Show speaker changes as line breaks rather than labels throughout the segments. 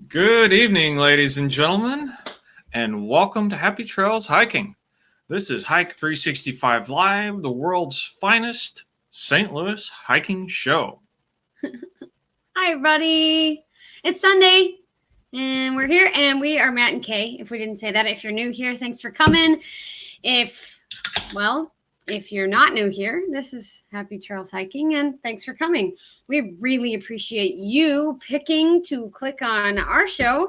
Good evening, ladies and gentlemen, and welcome to Happy Trails Hiking. This is Hike 365 Live, the world's finest St. Louis hiking show.
Hi, everybody. It's Sunday, and we're here, and we are Matt and Kay. If we didn't say that, if you're new here, thanks for coming. If you're not new here, this is Happy Trails Hiking, and thanks for coming. We really appreciate you picking to click on our show.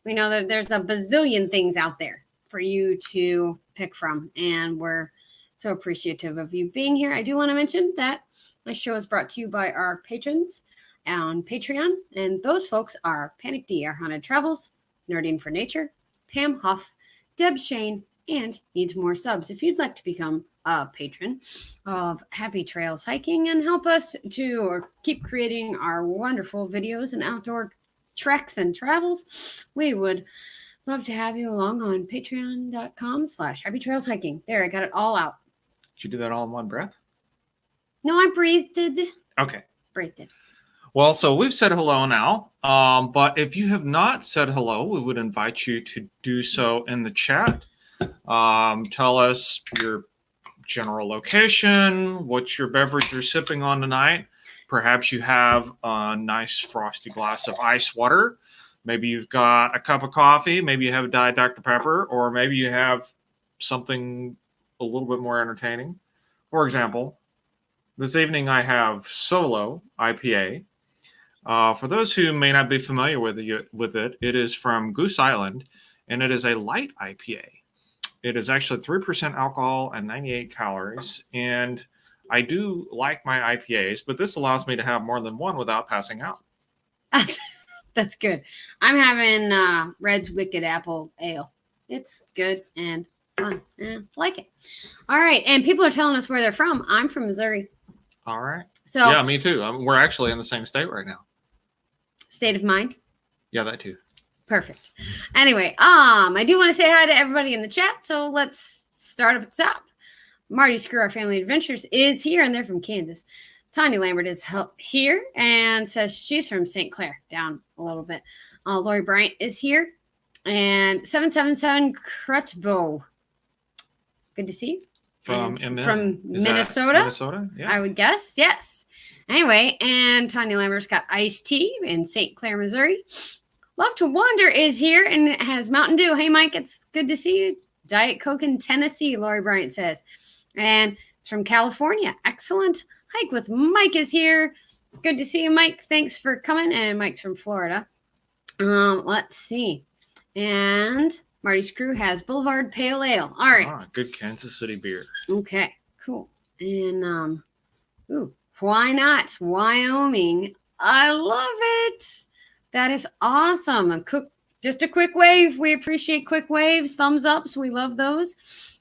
We know that there's a bazillion things out there for you to pick from, and we're so appreciative of you being here. I do want to mention that my show is brought to you by our patrons on Patreon, and those folks are Panic D, Our Haunted Travels, Nerding for Nature, Pam Huff, Deb Shane, and Needs More Subs. If you'd like to become a patron of Happy Trails Hiking and help us to keep creating our wonderful videos and outdoor treks and travels, we would love to have you along on patreon.com/Happy Trails Hiking. There, I got it all out.
Did you do that all in one breath?
No, I breathed it.
Okay.
Breathed it.
Well, so we've said hello now, but if you have not said hello, we would invite you to do so in the chat. Tell us your general location, what your beverage you're sipping on tonight. Perhaps you have a nice frosty glass of ice water. Maybe you've got a cup of coffee. Maybe you have a Diet Dr. Pepper, or maybe you have something a little bit more entertaining. For example, this evening I have Solo IPA. For those who may not be familiar with it, it is from Goose Island, and it is a light IPA. It is actually 3% alcohol and 98 calories, and I do like my IPAs, but this allows me to have more than one without passing out.
That's good. I'm having Red's Wicked Apple Ale. It's good and fun. Like it. All right, and people are telling us where they're from. I'm from Missouri.
All right.
So
yeah, me too. We're actually in the same state right now.
State of mind?
Yeah, that too.
Perfect. Anyway, I do want to say hi to everybody in the chat, so let's start up at the top. Marty Screw Our Family Adventures is here, and they're from Kansas. Tanya Lambert is here and says she's from St. Clair, down a little bit. Lori Bryant is here, and 777 Crutchbow. Good to see you.
From
Minnesota?
Minnesota? Yeah.
I would guess, yes. Anyway, and Tanya Lambert's got iced tea in St. Clair, Missouri. Love to Wander is here and has Mountain Dew. Hey, Mike, it's good to see you. Diet Coke in Tennessee, Lori Bryant says. And from California, excellent hike with Mike is here. It's good to see you, Mike. Thanks for coming. And Mike's from Florida. Let's see. And Marty's crew has Boulevard Pale Ale. All right.
Good Kansas City beer.
Okay, cool. And why not Wyoming? I love it. That is awesome. Just a quick wave. We appreciate quick waves, thumbs ups. We love those.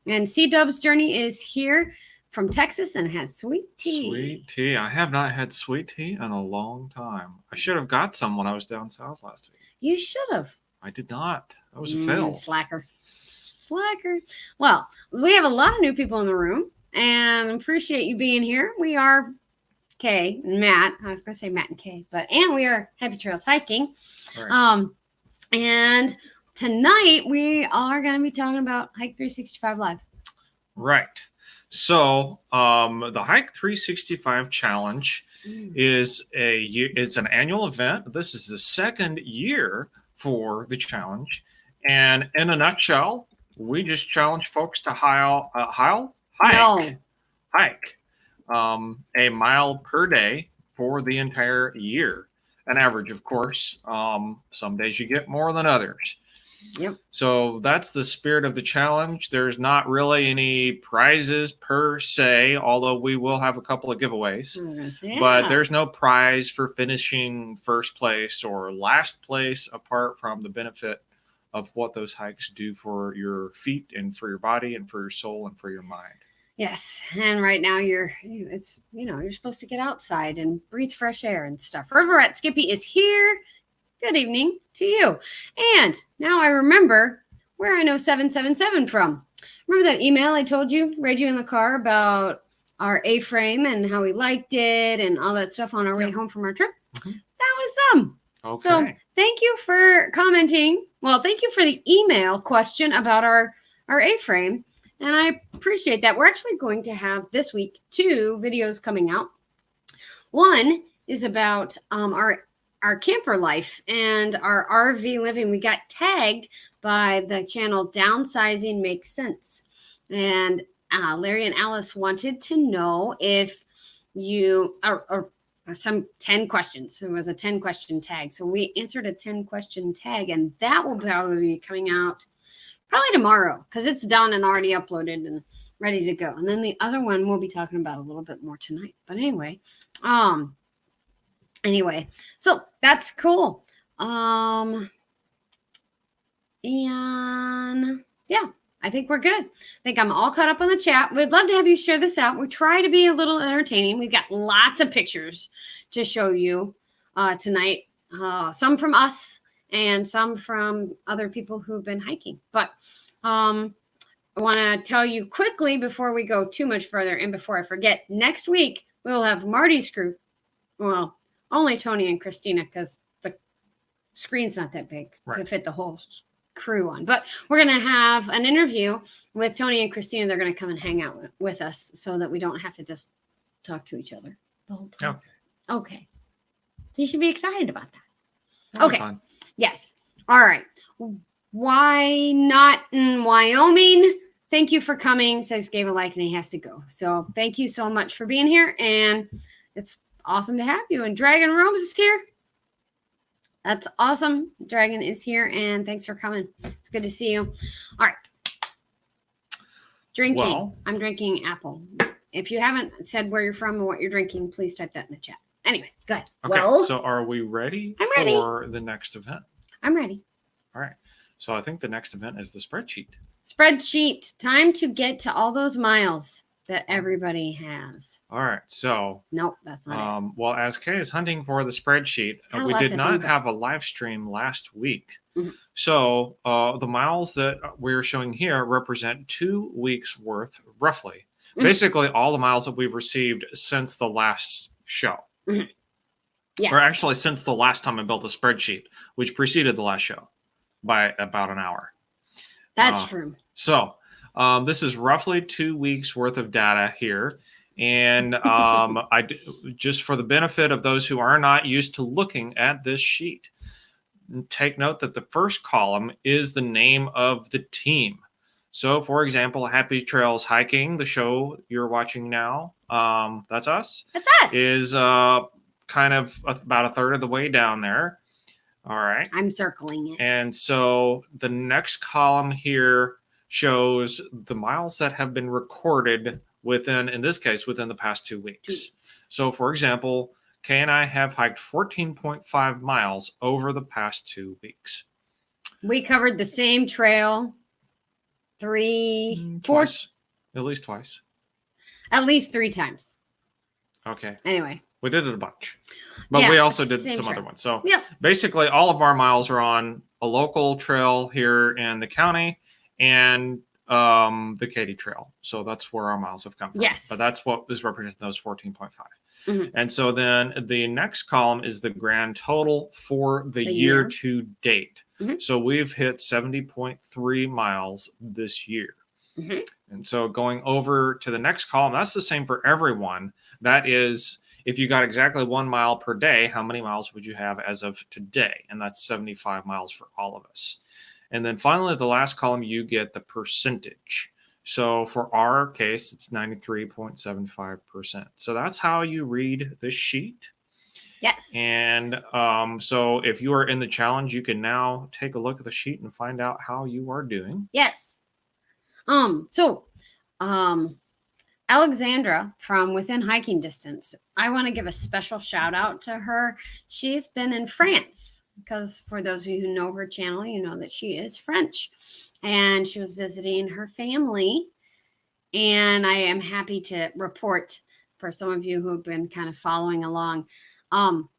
And C-Dub's Journey is here from Texas and has sweet tea.
Sweet tea. I have not had sweet tea in a long time. I should have got some when I was down south last week.
You should have.
I did not. That was a fail.
Slacker. Well, we have a lot of new people in the room and appreciate you being here. We are Kay and Matt. I was going to say Matt and Kay, and we are Happy Trails Hiking. Right. And tonight we are going to be talking about Hike 365 Live.
Right. So the Hike 365 Challenge it's an annual event. This is the second year for the challenge. And in a nutshell, we just challenge folks to hike a mile per day for the entire year. An average, of course. Some days you get more than others.
Yep.
So that's the spirit of the challenge. There's not really any prizes per se, although we will have a couple of giveaways.
Yeah.
But there's no prize for finishing first place or last place, apart from the benefit of what those hikes do for your feet and for your body and for your soul and for your mind.
Yes, and right now you're supposed to get outside and breathe fresh air and stuff. Riverette Skippy is here. Good evening to you. And now I remember where I know 777 from. Remember that email I told you, read you in the car about our A-frame and how we liked it and all that stuff on our way home from our trip? Mm-hmm. That was them.
Okay.
So thank you for commenting. Well, thank you for the email question about our A-frame. And I appreciate that. We're actually going to have this week 2 videos coming out. One is about our camper life and our RV living. We got tagged by the channel Downsizing Makes Sense. And Larry and Alice wanted to know if you or some 10 questions. It was a 10-question tag. So we answered a 10-question tag, and that will probably be coming out probably tomorrow because it's done and already uploaded and ready to go. And then the other one we'll be talking about a little bit more tonight. But anyway, so that's cool. And yeah, I think we're good. I think I'm all caught up on the chat. We'd love to have you share this out. We try to be a little entertaining. We've got lots of pictures to show you tonight. Some from us and some from other people who've been hiking. But I want to tell you quickly before we go too much further and before I forget, next week we'll have Marty's crew. Well, only Tony and Christina because the screen's not that big to fit the whole crew on. But we're going to have an interview with Tony and Christina. They're going to come and hang out with us so that we don't have to just talk to each other the whole time. Okay. So you should be excited about that.
That'll
okay.
be fun.
Yes. All right. Why not in Wyoming? Thank you for coming. Says gave a like and he has to go. So thank you so much for being here. And it's awesome to have you. And Dragon Rose is here. That's awesome. Dragon is here. And thanks for coming. It's good to see you. All right. Drinking.
Well,
I'm drinking apple. If you haven't said where you're from and what you're drinking, please type that in the chat. Anyway, go ahead.
Okay,
well,
so are we ready for the next event?
I'm ready.
All right. So I think the next event is the spreadsheet.
Spreadsheet. Time to get to all those miles that everybody has.
All right. So
nope, that's not it.
Well, as Kay is hunting for the spreadsheet, we did not have a live stream last week. Mm-hmm. So the miles that we're showing here represent 2 weeks worth, roughly. Mm-hmm. Basically, all the miles that we've received since the last show. Mm-hmm. Yes. Or actually, since the last time I built a spreadsheet, which preceded the last show by about an hour.
That's true.
So this is roughly 2 weeks worth of data here. And just for the benefit of those who are not used to looking at this sheet, take note that the first column is the name of the team. So, for example, Happy Trails Hiking, the show you're watching now, that's us.
That's us.
Is kind of about a third of the way down there. All right.
I'm circling it.
And so the next column here shows the miles that have been recorded within, in this case, within the past 2 weeks. So, for example, Kay and I have hiked 14.5 miles over the past 2 weeks.
We covered the same trail
twice. At least twice.
At least 3 times.
Okay.
Anyway.
We did it a bunch. But we also did some other ones. So basically all of our miles are on a local trail here in the county and the Katy Trail. So that's where our miles have come from.
Yes.
But that's what is representing those 14.5. Mm-hmm. And so then the next column is the grand total for the year to date. Mm-hmm. So we've hit 70.3 miles this year. Mm-hmm. And so going over to the next column, that's the same for everyone. That is, if you got exactly 1 mile per day, how many miles would you have as of today? And that's 75 miles for all of us. And then finally, the last column, you get the percentage. So for our case, it's 93.75%. So that's how you read this sheet.
Yes.
And so if you are in the challenge, you can now take a look at the sheet and find out how you are doing.
Yes. Alexandra from Within Hiking Distance, I want to give a special shout out to her. She's been in France because for those of you who know her channel, you know that she is French. And she was visiting her family. And I am happy to report for some of you who have been kind of following along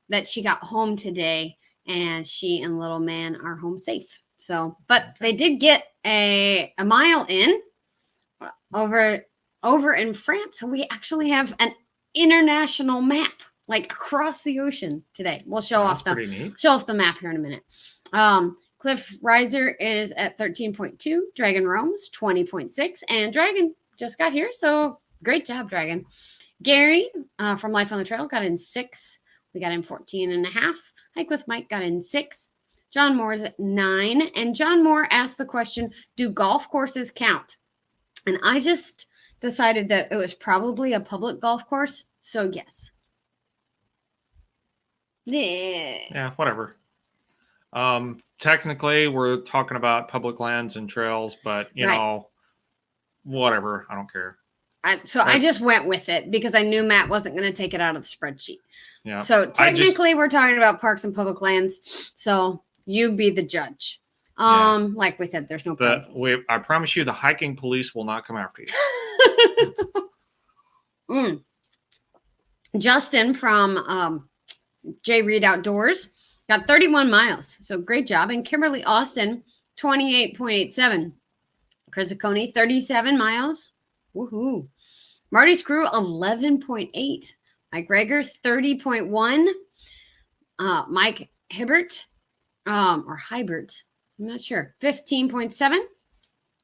that she got home today and she and little man are home safe. So, but they did get a mile in over in France. So we actually have an international map like across the ocean today. We'll show
That's
off
pretty neat.
the map here in a minute. Cliff Riser is at 13.2. Dragon Roams 20.6, and Dragon just got here, so great job, Dragon. Gary from Life on the Trail got in 6. We got in 14.5. Hike with Mike got in 6. John Moore is at 9, and John Moore asked the question, do golf courses count? And I just decided that it was probably a public golf course, so yes.
Yeah, whatever. Technically, we're talking about public lands and trails, but you know, whatever. I don't care.
I just went with it because I knew Matt wasn't going to take it out of the spreadsheet.
Yeah.
So technically, we're talking about parks and public lands. So you be the judge. Like we said, there's no prizes.
I promise you, the hiking police will not come after you.
Justin from J Reed Outdoors got 31 miles. So great job. And Kimberly Austin, 28.87. Chris Coney, 37 miles. Woohoo. Marty's Crew, 11.8. Mike Rager, 30.1. Mike Hibbert, or Hybert, I'm not sure, 15.7.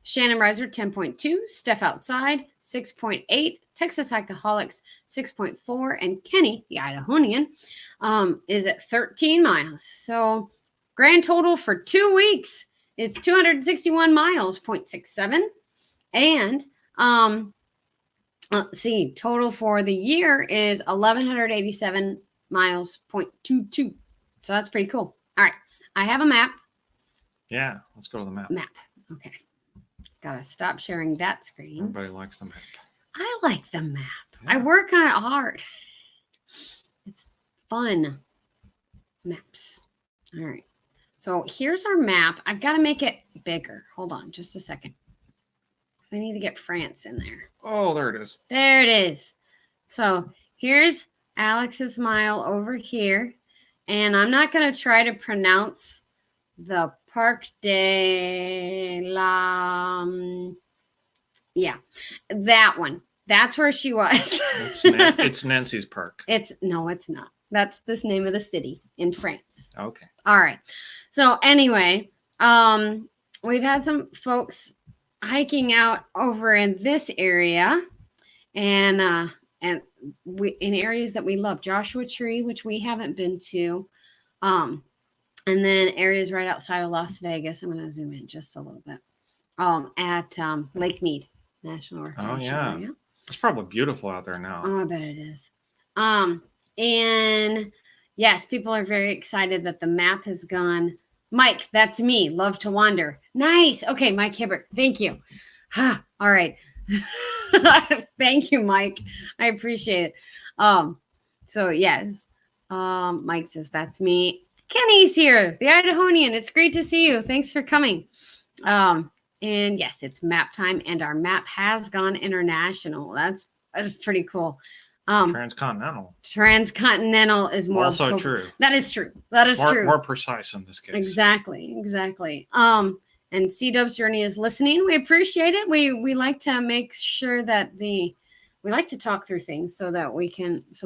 Shannon Reiser, 10.2. Steph Outside, 6.8. Texas Hikeaholics, 6.4. And Kenny, the Idahonian, is at 13 miles. So grand total for 2 weeks is 261 miles, 0.67. And let's see, total for the year is 1,187 miles, 0.22. So that's pretty cool. All right. I have a map.
Yeah, let's go to the map.
Okay. Gotta stop sharing that screen.
Everybody likes the map.
I like the map.
Yeah.
I work on it hard. It's fun. Maps. All right. So here's our map. I've got to make it bigger. Hold on just a second. I need to get France in there.
Oh, there it is.
There it is. So here's Alex's mile over here. And I'm not going to try to pronounce the Parc de la... yeah, that one. That's where she was.
It's Nancy's Park.
No, it's not. That's the name of the city in France.
Okay.
All right. So anyway, we've had some folks hiking out over in this area, and we in areas that we love. Joshua Tree, which we haven't been to, and then areas right outside of Las Vegas. I'm going to zoom in just a little bit. At Lake Mead National Recreation Area.
It's probably beautiful out there now.
Oh, I bet it is. And yes, people are very excited that the map has gone. Mike, that's me. Love to wander. Nice. Okay, Mike Hibbert. Thank you. All right. Thank you, Mike. I appreciate it. So yes, Mike says that's me. Kenny's here, the Idahonian. It's great to see you. Thanks for coming. And yes, it's map time, and our map has gone international. That is pretty cool.
Transcontinental.
Transcontinental is more
also true.
That is true. That is true.
More precise in this case.
Exactly. And C-Dub's Journey is listening. We appreciate it. We like to make sure that we like to talk through things so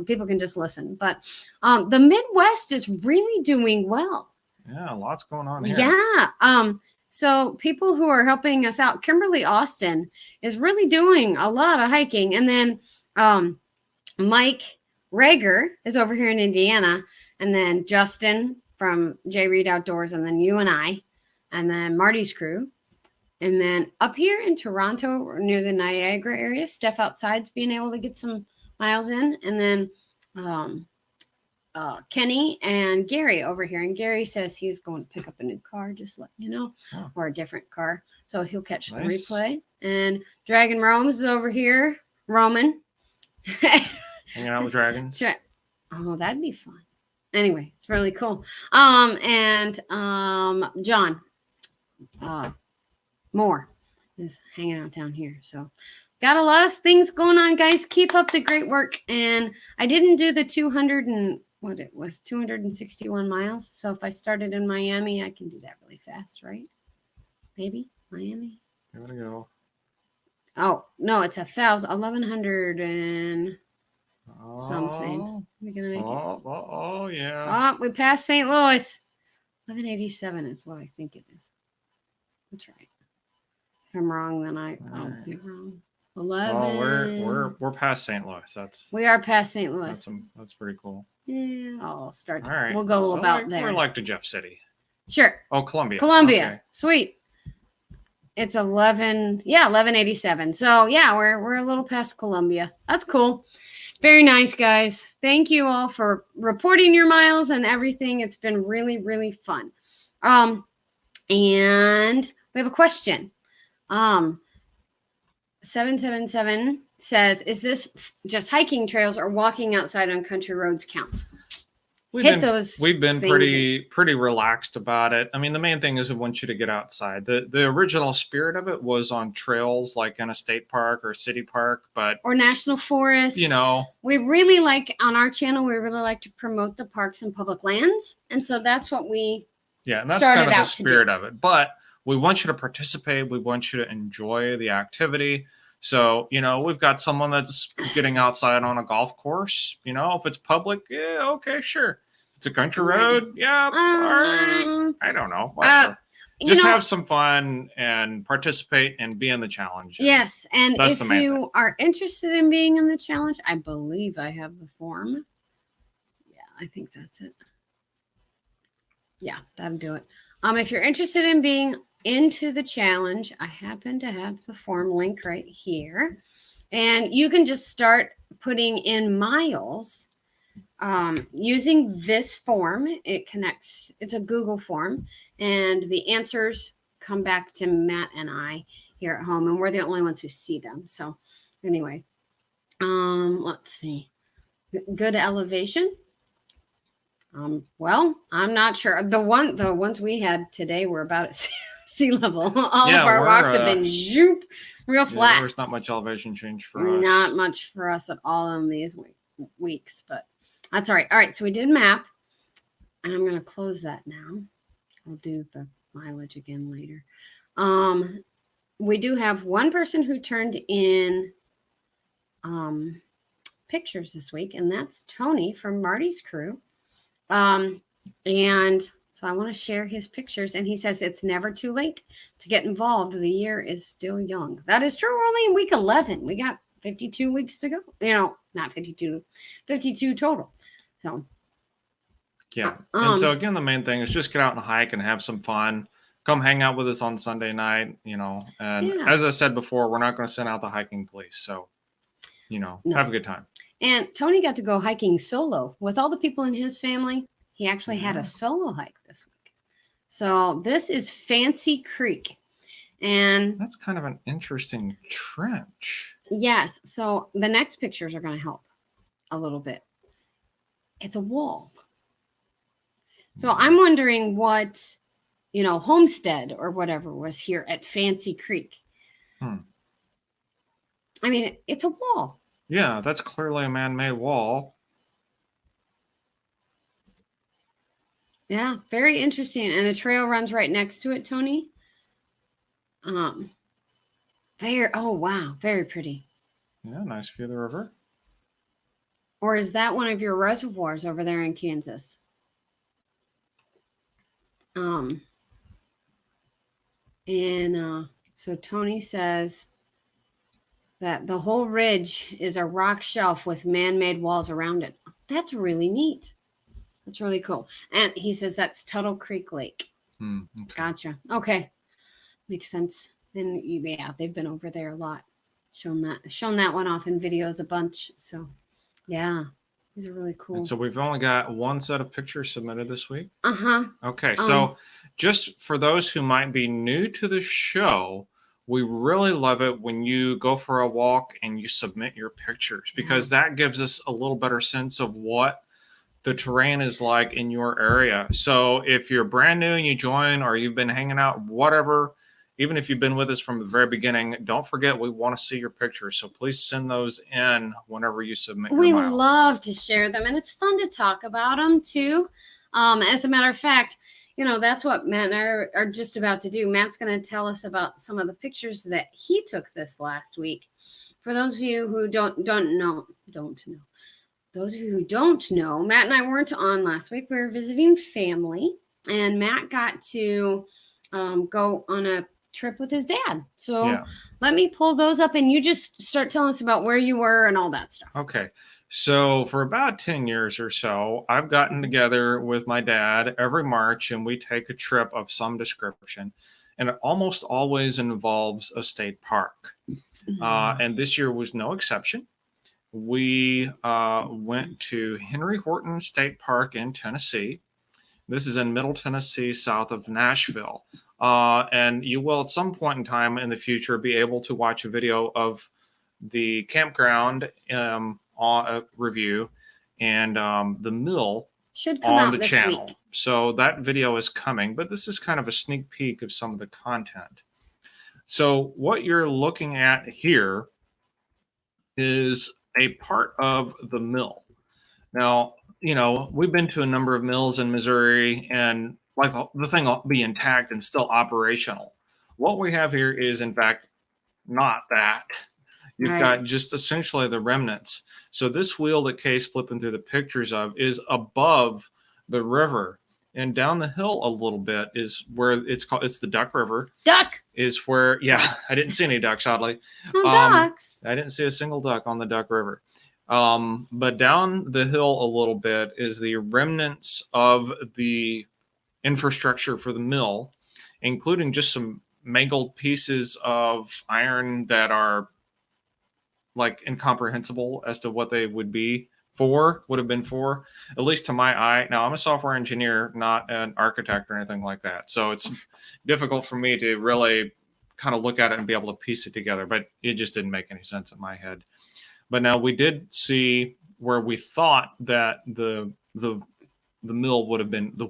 people can just listen. But the Midwest is really doing well.
Yeah, lots going on here.
Yeah. So people who are helping us out, Kimberly Austin is really doing a lot of hiking. And then Mike Rager is over here in Indiana. And then Justin from J Reed Outdoors. And then you and I. And then Marty's crew. And then up here in Toronto, near the Niagara area, Steph Outside's being able to get some miles in. And then Kenny and Gary over here. And Gary says he's going to pick up a new car, just letting you know, or a different car. So he'll catch the replay. And Dragon Roams is over here. Roman.
Hanging out with dragons.
Oh, that'd be fun. Anyway, it's really cool. And John Moore is hanging out down here. So got a lot of things going on, guys. Keep up the great work. And I didn't do the 261 miles. So if I started in Miami, I can do that really fast, right? Maybe Miami.
Here we go.
Oh, no, it's 1,100 and something. We're gonna make it.
Oh, yeah.
Oh, we passed St. Louis. 1187 is what I think it is. That's right. If I'm wrong, then I'll be wrong. 11.
Oh, we're past St. Louis.
We are past St. Louis.
That's pretty cool.
Yeah, I'll start.
All right.
We'll go
so
about there.
We're like to Jeff City.
Sure.
Oh, Columbia.
Okay. Sweet. It's 1187. So yeah, we're a little past Columbia. That's cool. Very nice, guys. Thank you all for reporting your miles and everything. It's been really, really fun. And we have a question. 777 says, is this just hiking trails or walking outside on country roads counts?
We've been pretty relaxed about it. I mean, the main thing is we want you to get outside. The original spirit of it was on trails like in a state park or city park, or
national forest. We really like on our channel. We really like to promote the parks and public lands, and so that's what we
and that's kind of the spirit of it. But we want you to participate. We want you to enjoy the activity. So, we've got someone that's getting outside on a golf course. If it's public, yeah, okay, sure. If it's a country road, yeah, all right. I don't know. Whatever. Just have some fun and participate and be in the challenge.
Yes. And if you are interested in being in the challenge, I believe I have the form. Yeah, I think that's it. Yeah, that'll do it. If you're interested in being into the challenge, I happen to have the form link right here, and you can just start putting in miles using this form. It connects. It's a Google form, and the answers come back to Matt and I here at home, and we're the only ones who see them. So anyway, let's see. Good elevation. Well, I'm not sure. The ones we had today were about at sea level. All of our rocks have been real flat.
There's not much elevation change for us.
Not much for us at all in these weeks, but that's all right. All right, so we did map, and I'm going to close that now. I'll do the mileage again later. We do have one person who turned in pictures this week, and that's Tony from Marty's crew. And so I want to share his pictures, and he says it's never too late to get involved. The year is still young. That is true. We're only in week 11. We got 52 weeks to go. Not 52, 52 total. So
yeah. And so again, the main thing is just get out and hike and have some fun. Come hang out with us on Sunday night, and as I said before, we're not going to send out the hiking police. So, have a good time.
And Tony got to go hiking solo with all the people in his family. He actually had a solo hike this week. So this is Fancy Creek. And
that's kind of an interesting trench.
Yes. So the next pictures are going to help a little bit. It's a wall. So I'm wondering what, Homestead or whatever was here at Fancy Creek. I mean, it's a wall.
Yeah, that's clearly a man-made wall.
Yeah, very interesting. And the trail runs right next to it, Tony. Oh wow, very pretty.
Yeah, nice view of the river.
Or is that one of your reservoirs over there in Kansas? So Tony says that the whole ridge is a rock shelf with man-made walls around it. That's really neat. That's really cool. And he says that's Tuttle Creek Lake.
Okay.
Gotcha. Okay. Makes sense. And yeah, they've been over there a lot. Shown that one off in videos a bunch. So yeah, these are really cool.
And so we've only got one set of pictures submitted this week. Okay.
So
just for those who might be new to the show, we really love it when you go for a walk and you submit your pictures, because that gives us a little better sense of what the terrain is like in your area. So if you're brand new and you join, or you've been hanging out, whatever, even if you've been with us from the very beginning, don't forget, we want to see your pictures. So please send those in whenever you submit your miles.
We love to share them, and it's fun to talk about them too. As a matter of fact, that's what Matt and I are just about to do. Matt's going to tell us about some of the pictures that he took this last week. For those of you who don't know, those of you who don't know, Matt and I weren't on last week. We were visiting family, and Matt got to go on a trip with his dad. So let me pull those up, and you just start telling us about where you were and all that stuff.
Okay. So for about 10 years or so, I've gotten together with my dad every March, and we take a trip of some description. And it almost always involves a state park. And this year was no exception. We went to Henry Horton State Park in Tennessee. This is in Middle Tennessee, south of Nashville. And you will, at some point in time in the future, be able to watch a video of the campground review and the mill
should come
on
out
the
this
channel.
week.
So that video is coming, but this is kind of a sneak peek of some of the content. So what you're looking at here is a part of the mill. Now, you know, we've been to a number of mills in Missouri, and like the thing will be intact and still operational. What we have here is, in fact, not that. You've got just essentially the remnants. So this wheel that Kay's flipping through the pictures of is above the river. And down the hill a little bit is where it's the Duck River.
Duck
is where, I didn't see any ducks, oddly.
No ducks.
I didn't see a single duck on the Duck River. But down the hill a little bit is the remnants of the infrastructure for the mill, including just some mangled pieces of iron that are like incomprehensible as to what they would have been for, at least to my eye. Now, I'm a software engineer, not an architect or anything like that. So it's difficult for me to really kind of look at it and be able to piece it together, but it just didn't make any sense in my head. But now we did see where we thought that the mill would have been the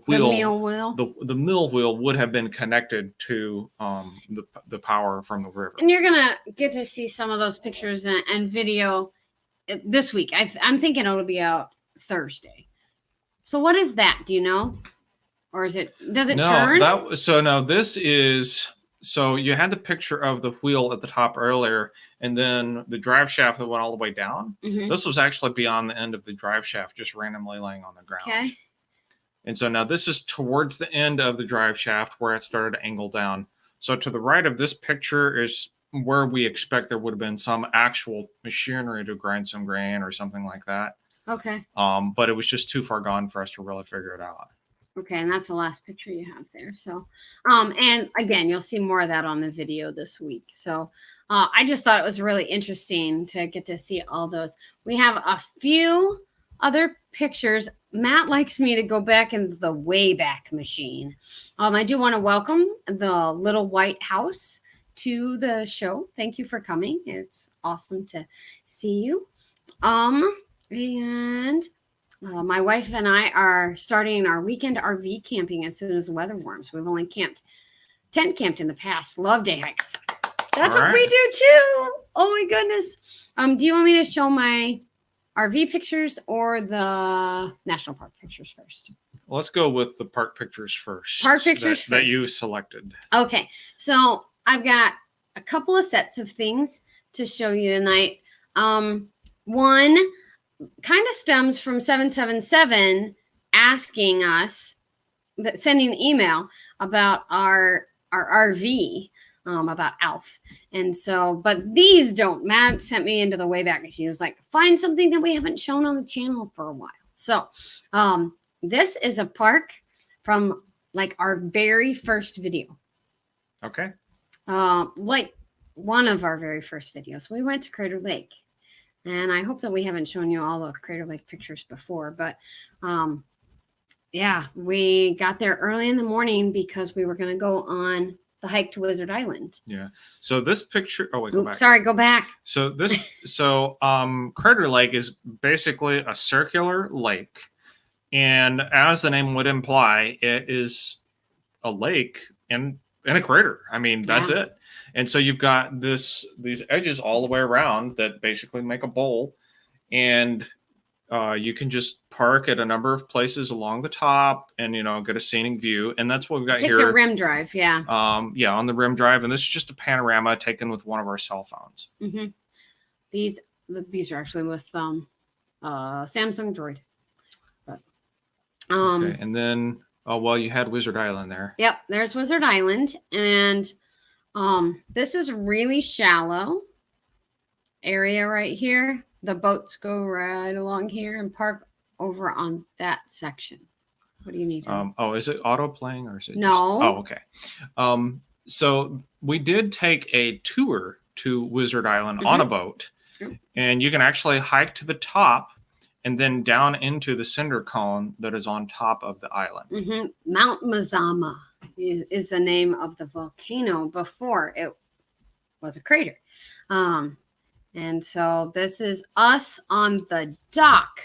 mill wheel would have been connected to the power from the river.
And you're gonna get to see some of those pictures and video this week. I'm thinking it'll be out Thursday. So what is that? Do you know? Or does it turn?
So you had the picture of the wheel at the top earlier, and then the drive shaft that went all the way down.
Mm-hmm.
This was actually beyond the end of the drive shaft, just randomly laying on the ground.
Okay.
And so now this is towards the end of the drive shaft where it started to angle down. So to the right of this picture is where we expect there would have been some actual machinery to grind some grain or something like that.
Okay.
But it was just too far gone for us to really figure it out.
Okay, and that's the last picture you have there. So, and again, you'll see more of that on the video this week. So I just thought it was really interesting to get to see all those. We have a few other pictures. Matt likes me to go back in the Wayback Machine. I do want to welcome the Little White House to the show. Thank you for coming. It's awesome to see you. My wife and I are starting our weekend RV camping as soon as the weather warms. We've only tent camped in the past. Love day hikes. That's what we do too. Oh my goodness. Do you want me to show my RV pictures or the national park pictures first?
Let's go with the park pictures first.
Park pictures first.
That you selected.
Okay. So I've got a couple of sets of things to show you tonight. One kind of stems from 777 asking us, sending an email about our RV, about Alf. And so, but these don't. Matt sent me into the Wayback Machine. He was like, find something that we haven't shown on the channel for a while. So this is a park from like our very first video.
Okay.
Like one of our very first videos. We went to Crater Lake. And I hope that we haven't shown you all the Crater Lake pictures before. But yeah, we got there early in the morning because we were going to go on the hike to Wizard Island.
Yeah. So this picture. Oh, wait, go back.
Sorry, go back.
So Crater Lake is basically a circular lake. And as the name would imply, it is a lake in a crater. I mean, that's it. And so you've got these edges all the way around that basically make a bowl, and you can just park at a number of places along the top and, get a scenic view. And that's what we've got here.
Take the rim drive. Yeah.
On the rim drive. And this is just a panorama taken with one of our cell phones.
Mm-hmm. These are actually with Samsung Droid. But,
Okay, and then you had Wizard Island there.
Yep, there's Wizard Island, and this is really shallow area right here. The boats go right along here and park over on that section. What do you need?
Is it auto playing or is it
no?
Okay. So we did take a tour to Wizard Island on a boat, and you can actually hike to the top and then down into the cinder cone that is on top of the island.
Mount Mazama is the name of the volcano before it was a crater. And so this is us on the dock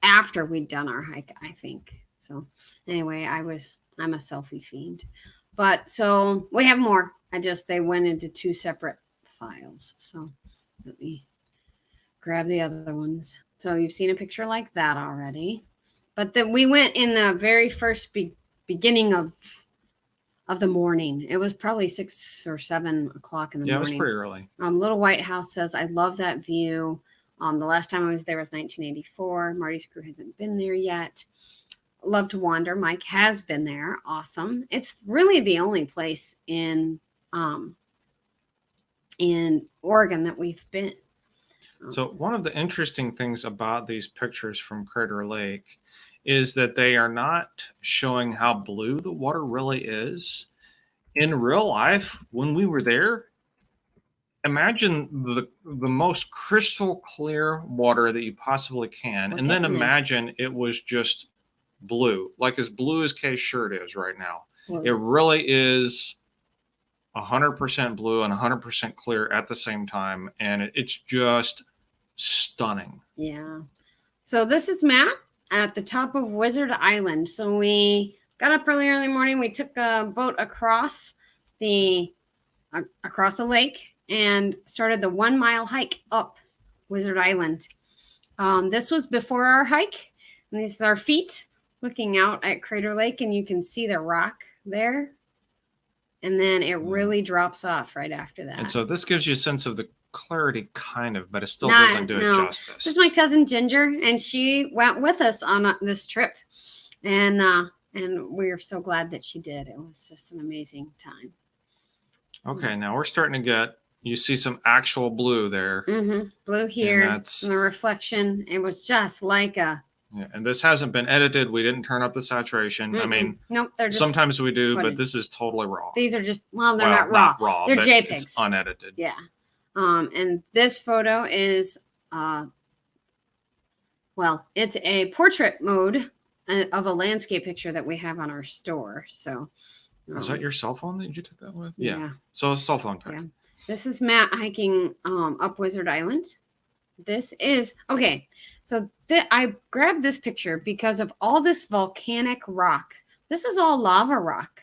after we'd done our hike, I think. So anyway, I'm a selfie fiend. But so we have more. They went into two separate files. So let me grab the other ones. So you've seen a picture like that already. But then we went in the very first beginning of the morning. It was probably 6 or 7 o'clock in the morning.
Yeah, it was pretty early.
Little White House says, I love that view. The last time I was there was 1984. Marty's crew hasn't been there yet. Love to wander. Mike has been there. Awesome. It's really the only place in Oregon that we've been.
So one of the interesting things about these pictures from Crater Lake is that they are not showing how blue the water really is. In real life, when we were there, imagine the most crystal clear water that you possibly can, and then imagine it was just blue, like as blue as Kay's shirt is right now. Blue. It really is 100% blue and 100% clear at the same time, and it's just stunning.
Yeah. So this is Matt at the top of Wizard Island. So we got up early morning. We took a boat across the lake and started the 1 mile hike up Wizard Island. This was before our hike. And these are our feet looking out at Crater Lake, and you can see the rock there. And then it really drops off right after that.
And so this gives you a sense of the clarity, kind of, but it still doesn't do it justice.
This is my cousin Ginger, and she went with us on this trip. And we're so glad that she did. It was just an amazing time.
Okay, now we're starting to you see some actual blue there.
Blue here, and the reflection. It was just like a...
Yeah, and this hasn't been edited. We didn't turn up the saturation. I mean,
nope, they're just
sometimes we do,
footage.
But this is totally raw.
They're just, they're not raw. They're JPEGs.
It's unedited.
Yeah. And this photo is, it's a portrait mode of a landscape picture that we have on our store. So,
was that your cell phone that you took that with?
Yeah.
So cell phone pic.
Yeah. This is Matt hiking up Wizard Island. This is okay. So I grabbed this picture because of all this volcanic rock. This is all lava rock.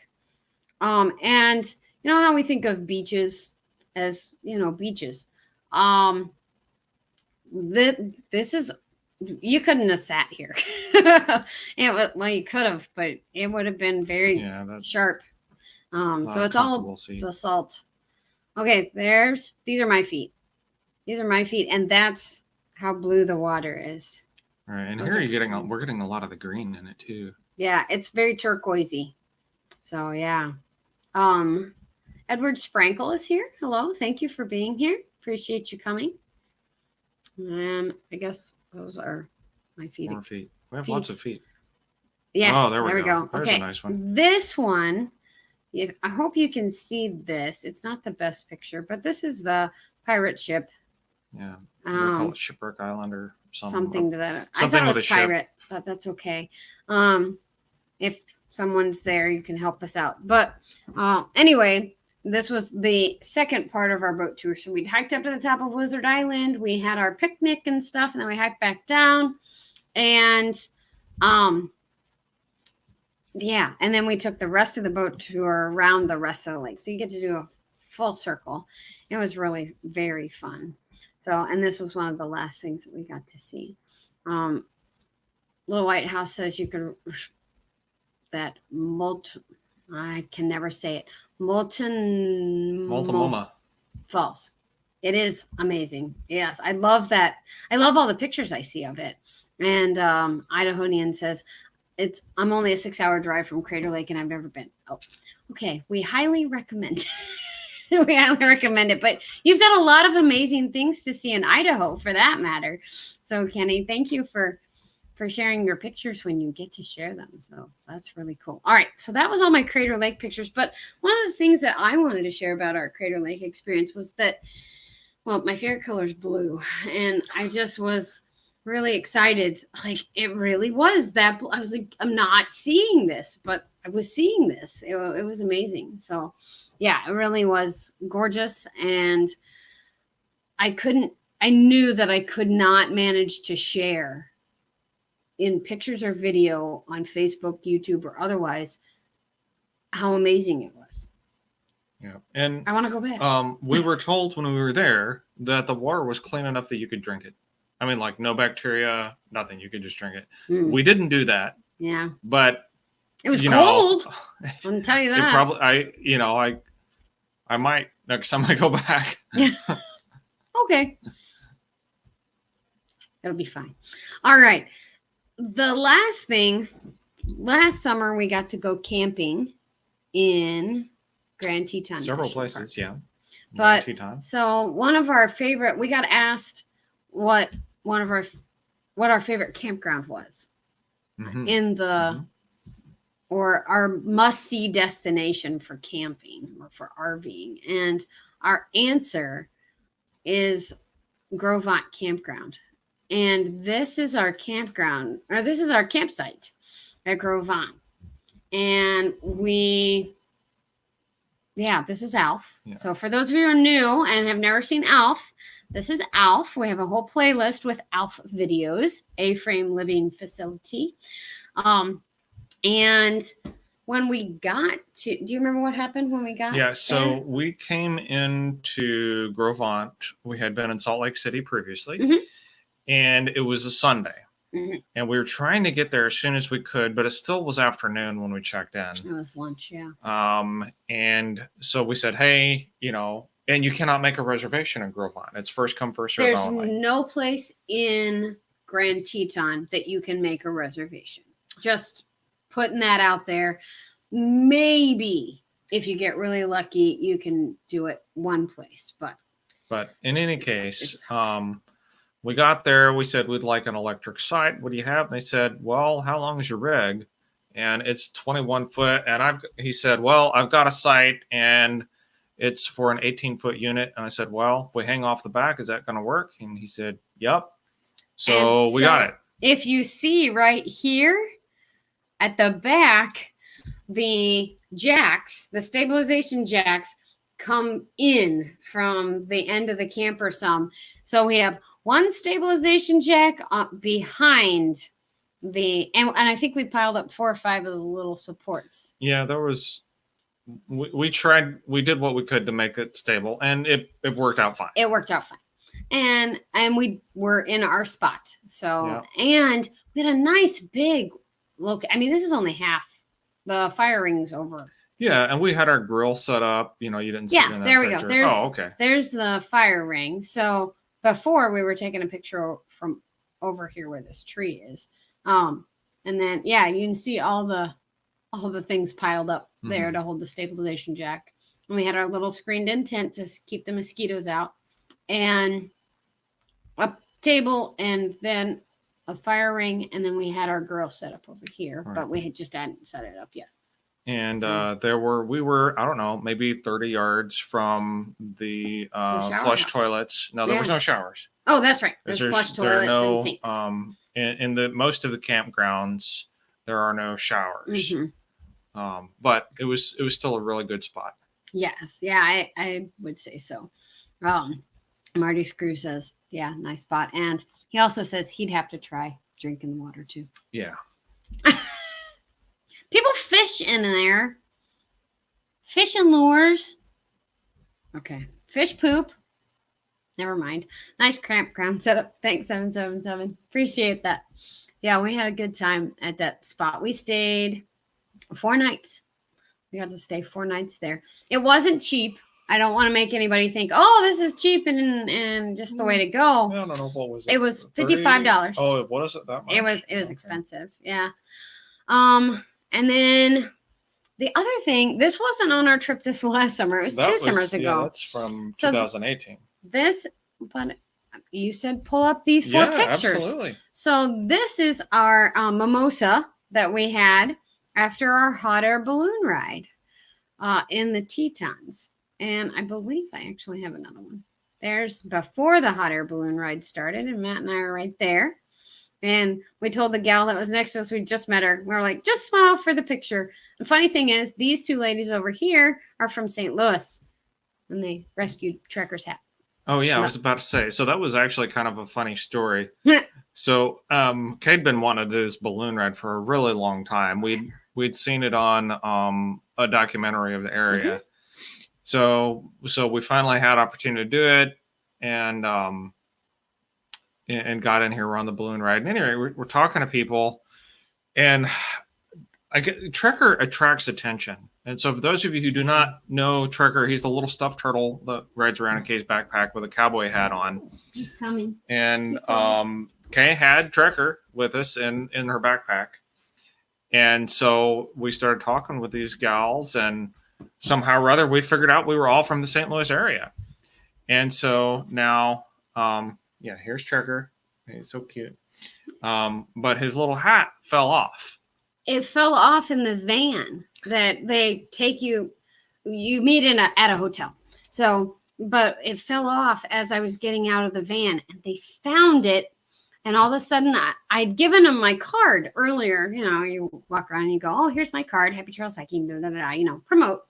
And you know how we think of beaches as, beaches. This is, you couldn't have sat here. You could have, but it would have been very sharp. So it's all basalt. Okay, these are my feet. These are my feet, and that's how blue the water is.
All right, and here we're getting a lot of the green in it too.
Yeah, it's very turquoisey. So yeah. Edward Sprankle is here. Hello, thank you for being here. Appreciate you coming. And I guess those are my feet.
More feet. We have lots of feet.
Yes.
Oh, there we
go.
There's
okay.
a nice one.
This one, I hope you can see this. It's not the best picture, but this is the pirate ship.
Yeah. They call it Shipwreck Island or
something to that.
Something
I thought it
with
was
a
pirate,
ship.
but that's okay. If someone's there, you can help us out. But anyway, this was the second part of our boat tour. So we hiked up to the top of Wizard Island. We had our picnic and stuff, and then we hiked back down. And and then we took the rest of the boat tour around the rest of the lake. So you get to do a full circle. It was really very fun. So, and this was one of the last things that we got to see. Little White House says you can, I can never say it. Multnomah
Multnomah
Falls. It is amazing. Yes, I love that. I love all the pictures I see of it. And Idahonian says, I'm only a 6-hour drive from Crater Lake and I've never been. Oh, okay. We highly recommend we highly recommend it. But you've got a lot of amazing things to see in Idaho for that matter. So Kenny, thank you for sharing your pictures when you get to share them. So that's really cool. All right. So that was all my Crater Lake pictures. But one of the things that I wanted to share about our Crater Lake experience was that, well, my favorite color is blue. And I just was really excited. Like, it really was that. I was like, I'm not seeing this, but I was seeing this. It was amazing. So yeah, it really was gorgeous. And I knew that I could not manage to share in pictures or video on Facebook, YouTube, or otherwise how amazing it was.
Yeah. And
I want to go back.
We were told when we were there that the water was clean enough that you could drink it. I mean, like no bacteria, nothing. You could just drink it. We didn't do that.
Yeah.
But
it was cold. I can tell you that.
I might next time I go back.
Yeah. Okay. It'll be fine. All right. The last thing, last summer we got to go camping in Grand Teton.
Several places, yeah.
But so one of our favorite, we got asked what our favorite campground was in the or our must-see destination for camping or for RVing, and our answer is Groveon Campground. And this is our campground, or this is our campsite at Groveon. And this is Alf. Yeah. So for those of you who are new and have never seen Alf, this is Alf. We have a whole playlist with Alf videos, A-frame living facility. And when we got to, do you remember what happened when we got
there? So we came into Groveon. We had been in Salt Lake City previously. And it was a Sunday. And we were trying to get there as soon as we could, but it still was afternoon when we checked in.
It was lunch, yeah.
And so we said, hey, and you cannot make a reservation in Groveon. It's first come, first serve
There's
only.
No place in Grand Teton that you can make a reservation. Just putting that out there. Maybe if you get really lucky, you can do it one place. But
in any case, we got there. We said we'd like an electric site. What do you have? And they said, well, how long is your rig? And it's 21 foot. And he said, well, I've got a site and it's for an 18-foot unit. And I said, well, if we hang off the back, is that going to work? And he said, yep. So we got it.
If you see right here at the back, the jacks, the stabilization jacks come in from the end of the camper some. So we have one stabilization jack behind and I think we piled up 4 or 5 of the little supports.
Yeah, there was, we tried, we did what we could to make it stable, and it worked out fine.
It worked out fine. And we were in our spot. So, and we had a nice big look. I mean, this is only half. The fire ring's over.
Yeah, and we had our grill set up. You didn't see it in that
there we
picture.
go.
Okay.
There's the fire ring. So before we were taking a picture from over here where this tree is. And then, you can see all the things piled up there to hold the stabilization jack. And we had our little screened in tent to keep the mosquitoes out, and a table, and then a fire ring. And then we had our grill set up over here, but we hadn't set it up yet.
And we were, I don't know, maybe 30 yards from the flush toilets. No, there was no showers.
Oh, that's right. There's flush toilets and sinks.
In the most of the campgrounds, there are no showers. But it was still a really good spot.
Yes. Yeah, I would say so. Marty Screw says, yeah, nice spot. And he also says he'd have to try drinking the water too.
Yeah.
People fish in there. Fish and lures. Okay. Fish poop. Never mind. Nice campground setup. Thanks, 777. Appreciate that. Yeah, we had a good time at that spot. We stayed 4 nights. We got to stay 4 nights there. It wasn't cheap. I don't want to make anybody think, oh, this is cheap and just the way to go.
I don't know what was it.
It was
$30?
$55.
Oh, what is it that much?
It was
Okay.
expensive. Yeah. And then the other thing, this wasn't on our trip this last summer. It was two summers ago.
Yeah, that's from
So
2018.
But you said pull up these four pictures.
Absolutely.
So this is our mimosa that we had after our hot air balloon ride in the Tetons. And I believe I actually have another one. There's before the hot air balloon ride started, and Matt and I are right there. And we told the gal that was next to us, we just met her. We were like, just smile for the picture. The funny thing is, these two ladies over here are from St. Louis, and they rescued Trekker's hat.
Oh, yeah, I was about to say. So that was actually kind of a funny story. So Kate'd been wanting to do this balloon ride for a really long time. We'd seen it on a documentary of the area. Mm-hmm. So we finally had opportunity to do it, and got in here. We're on the balloon ride. And anyway, we're talking to people, and Trekker attracts attention. And so for those of you who do not know Trekker, he's the little stuffed turtle that rides around in Kay's backpack with a cowboy hat on.
He's coming.
And Kay had Trekker with us in her backpack. And so we started talking with these gals, and somehow or other we figured out we were all from the St. Louis area. And so now, here's Trekker. He's so cute. But his little hat fell off.
It fell off in the van that they take you meet at a hotel. So, but it fell off as I was getting out of the van, and they found it. And all of a sudden, I'd given them my card earlier. You know, you walk around and you go, oh, here's my card. Happy trails hiking, promote.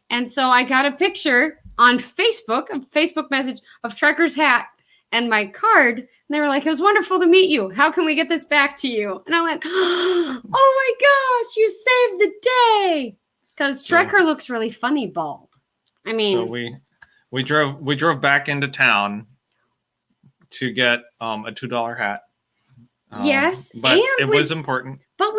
And so I got a picture on Facebook, a Facebook message of Trekker's hat and my card. And they were like, it was wonderful to meet you. How can we get this back to you? And I went, oh my gosh, you saved the day. Because Trekker looks really funny bald. I mean.
So we drove back into town to get a $2 hat.
Yes.
But it was important.
But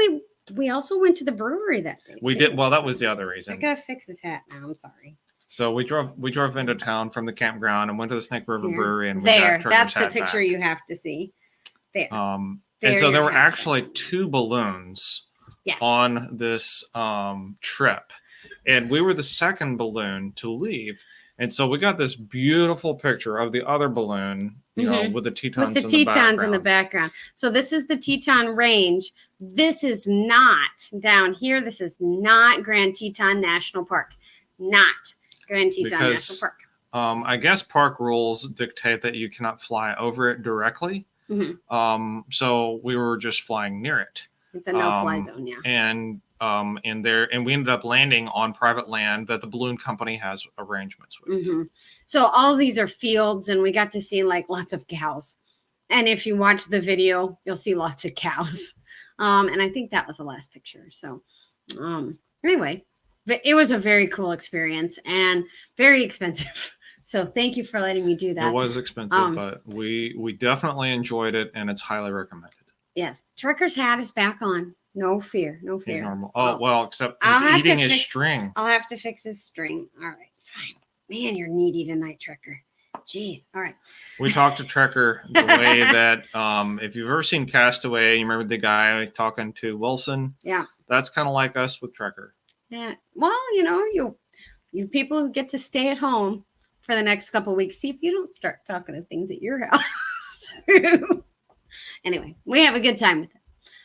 we also went to the brewery that day.
We did. Well, that was the other reason.
I gotta fix this hat now. I'm sorry.
So we drove into town from the campground and went to the Snake River Brewery, and we
got
Trekker's
that's the
hat
picture
back.
You have to see. There.
And so there were actually two balloons on this trip, and we were the second balloon to leave. And so we got this beautiful picture of the other balloon, you know, with the Tetons
in the background. So this is the Teton Range. This is not down here. This is not Grand Teton National Park. Not Grand Teton National Park.
I guess park rules dictate that you cannot fly over it directly. Mm-hmm. So we were just flying near it.
It's a no-fly zone, yeah.
And we ended up landing on private land that the balloon company has arrangements with.
Mm-hmm. So all these are fields, and we got to see like lots of cows. And if you watch the video, you'll see lots of cows. And I think that was the last picture. So anyway, it was a very cool experience and very expensive. So thank you for letting me do that.
It was expensive, but we definitely enjoyed it, and it's highly recommended.
Yes. Trekker's hat is back on. No fear. No fear.
He's normal. Oh, well, except he's eating his string.
I'll have to fix his string. All right. Fine. Man, you're needy tonight, Trekker. Jeez. All right.
We talked to Trekker the way that if you've ever seen Castaway, you remember the guy talking to Wilson?
Yeah.
That's kind of like us with Trekker.
Yeah. Well, you people who get to stay at home for the next couple of weeks, see if you don't start talking to things at your house. Anyway, we have a good time with it.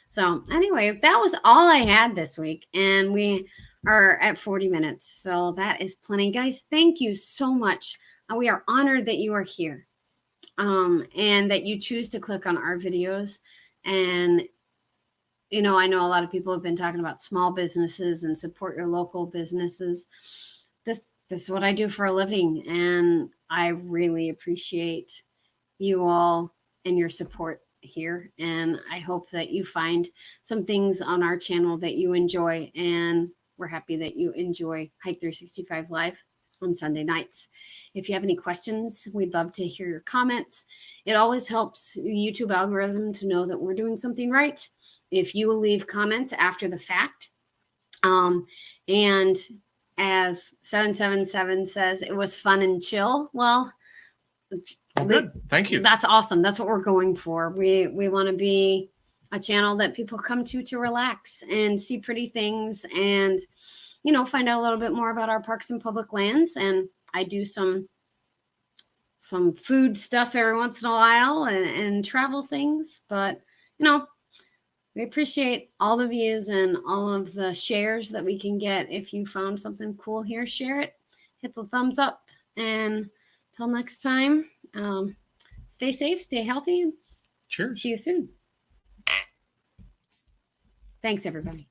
So anyway, that was all I had this week, and we are at 40 minutes. So that is plenty. Guys, thank you so much. We are honored that you are here and that you choose to click on our videos. And, I know a lot of people have been talking about small businesses and support your local businesses. This is what I do for a living, and I really appreciate you all and your support here. And I hope that you find some things on our channel that you enjoy, and we're happy that you enjoy Hike 365 Live on Sunday nights. If you have any questions, we'd love to hear your comments. It always helps the YouTube algorithm to know that we're doing something right if you will leave comments after the fact. And as 777 says, it was fun and chill. Well,
Good. Thank you.
That's awesome. That's what we're going for. We want to be a channel that people come to relax and see pretty things and, find out a little bit more about our parks and public lands. And I do some food stuff every once in a while and travel things. But, we appreciate all the views and all of the shares that we can get. If you found something cool here, share it, hit the thumbs up, and till next time, stay safe, stay healthy, and
Cheers.
see you soon. Thanks, everybody.